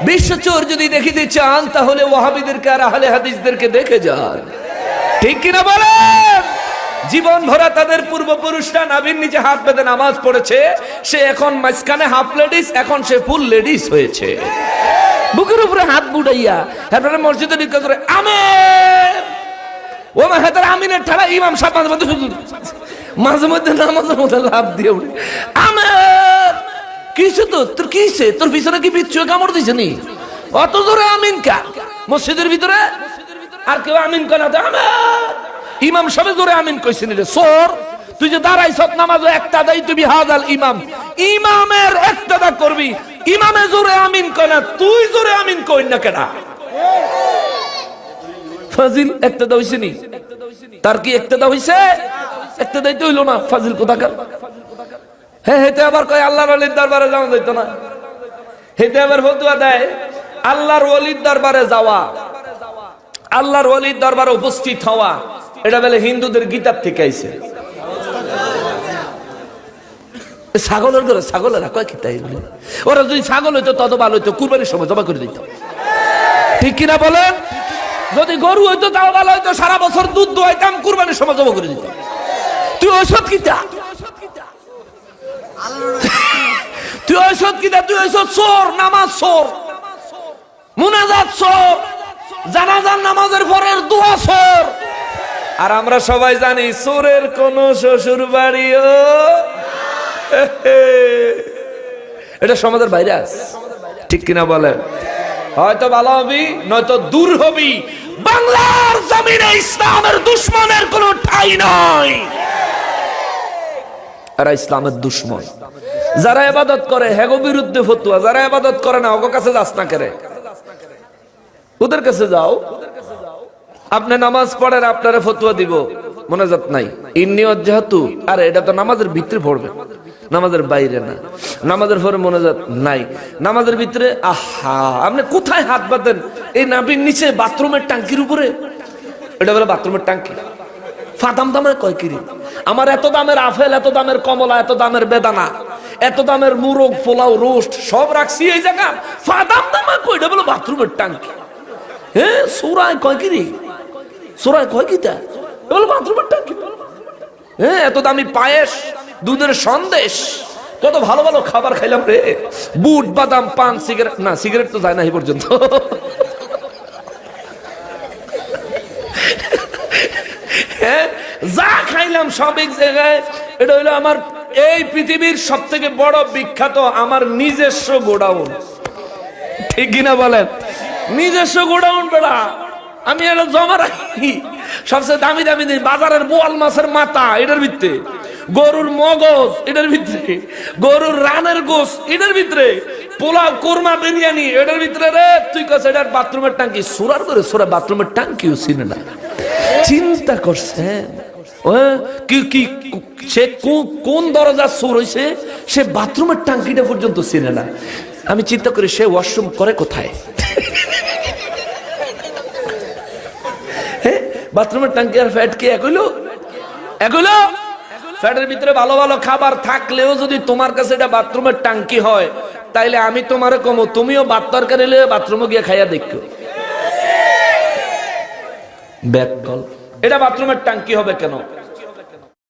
বিশ্ব চোর যদি দেখিতে চান তাহলে ওয়াহাবিদেরকে আর আহলে হাদিসদেরকে দেখে যান, ঠিক কিনা বলেন? জীবন ভরা তাদের পূর্বপুরুষরা নাভির নিচে হাত বেঁধে নামাজ পড়েছে, সে এখন মাঝখানে হাফ লেডিস, এখন সে ফুল লেডিস হয়েছে। বুকের উপরে হাত বুড়াইয়া এরপরে মসজিদে ঢুকে করে আমিন, ও মাহাতার আমিনের ঠাড়া ইমাম সাহেব মাঝে মধ্যে নামাজের মধ্যে লাভ দিয়ে উঠে আমিন। কিসে তোর কিসে, তোর পিছনে কি বিচ্ছু কামড় দিছে নি? অত জোরে আমিন কা মসজিদের ভিতরে? আর কেউ আমিন করে না, আমিন ইমাম সবে জোরে আমিন কইছেন রে সোর। তুই যে দাঁড়াইছ নামাজ একটা দাই তুমি হাজাল ইমাম, ইমামের একটা করবি, ইমামে জোরে আমিন কয় না, তুই জোরে আমিন কই না কেন? ফাজিল একটা দা হইছে নি? তার কি একটা দা হইছে? একটা দাই তো হইল না, ফাজিল কোথাকার। হ্যাঁ হেতে আবার কয় আল্লাহর ওলির দরবারে যাওয়া যাইতো না, হেতে আবার ফতোয়া দেয় আল্লাহর ওলির দরবারে যাওয়া, আল্লাহর ওলির দরবারে উপস্থিত হওয়া এটা বলে হিন্দুদের গীতার থেকে আইছে। ছাগলের ঘরে ছাগলেরা কয় কি তাই? ওরা যদি ছাগল হইতো তত ভালো হইতো, কুরবানির সময় জমা করে দিত, ঠিক কিনা বলেন? যদি গরু হইতো তাও ভালো হইতো, সারা বছর দুধ দোয়াইতাম, কুরবানির সময় জমা করে দিত। তুই ঔষধ কিতা, তুই ঔষধ কিতা, তুই ঔষধ চোর, নামাজ চোর, মুনাজাত চোর, জানাজার নামাজের পরের দোয়া চোর। আর আমরা সবাই জানি চোরের কোন শ্বশুর বাড়িও, এটা সমাজের বাইরে আছে, ঠিক কিনা বলেন? হয়তো ভালো হবি নয়তো দূর হবি, বাংলার জমিনে ইসলামের দুশ্মনের কোন ঠাঁই নাই। এরা ইসলামের দুশ্মন। যারা ইবাদত করে হেগো বিরুদ্ধে ফতোয়া, যারা ইবাদত করে না ওগো কাছে যাস না করে, ওদের কাছে যাও। আপনি নামাজ পড়েন, আপনারা ফতোয়া দিব, মোনাজাত নাই, ইন্নী ওয়াজ্জাহতু, আরে এটা তো নামাজের ভিতরে পড়বে, নামাজের বাইরে না। নামাজের পরে মোনাজাত নাই, নামাজের ভিতরে। আহা, আপনি কোথায় হাত বাঁধেন? এই নাভির নিচে বাথরুমের ট্যাঙ্কির উপরে, এটা বলে বাথরুমের ট্যাঙ্কি। ফাদাম দামের কয় কিরি, আমার এত দামের আপেল, এত দামের কমলা, এত দামের বেদানা, এত দামের মুরগ, পোলাও, রোস্ট সব রাখছি এই জায়গা, ফাদাম দামা কই? এটা বলে বাথরুমের ট্যাঙ্কি। হ্যাঁ, সুরায় কয় কিরি, সুরায় কয় কিতা, বলে বাথরুমের ট্যাঙ্কি। হ্যাঁ, এত দামি পায়েস, দুধের সন্দেশ, কত ভালো ভালো খাবার খাইলাম রে, বুট বাদাম, পান, সিগারেট, না সিগারেট তো যায় না এই পর্যন্ত। হ্যাঁ, যা খাইলাম সব এক জায়গায়। এটা হইলো আমার এই পৃথিবীর সব থেকে বড় বিখ্যাত আমার নিজস্ব গোডাউন, ঠিক কিনা বলেন? নিজস্ব গোডাউন বেড়া, আমি এটা জমা রাখি। সবচেয়ে দামি দামি বাজারের বোয়াল মাছের মাথা এটার ভিতরে, গরুর মগজ এটার ভিতরে, গরুর রানের গোস এটার ভিতরে, পোলাও, কোরমা, বিরিয়ানি এটার ভিতরে রে। তুই কাছে এটার বাথরুমের টাঙ্কি, সুরার করে সুরা বাথরুমের টাঙ্কিও চিনে না। চিন্তা করছেন সে কোন দরজা চোর হয়েছে, সে বাথরুমের টাঙ্কিটা পর্যন্ত চিনে না। আমি চিন্তা করি সে ওয়াশরুম করে কোথায়? বাথরুমের টাঙ্কি আর ফ্যাট কি এক হইলো? এক হইলো? ফ্যাটের ভিতরে ভালো ভালো খাবার থাকলেও যদি তোমার কাছে এটা বাথরুমের টাঙ্কি হয়, তাইলে আমি তোমারে কমো, তুমিও ভাত তরকারি নিয়ে বাথরুমে গিয়ে খাইয়া দেখো। এটা বাথরুমের টাঙ্কি হবে কেন?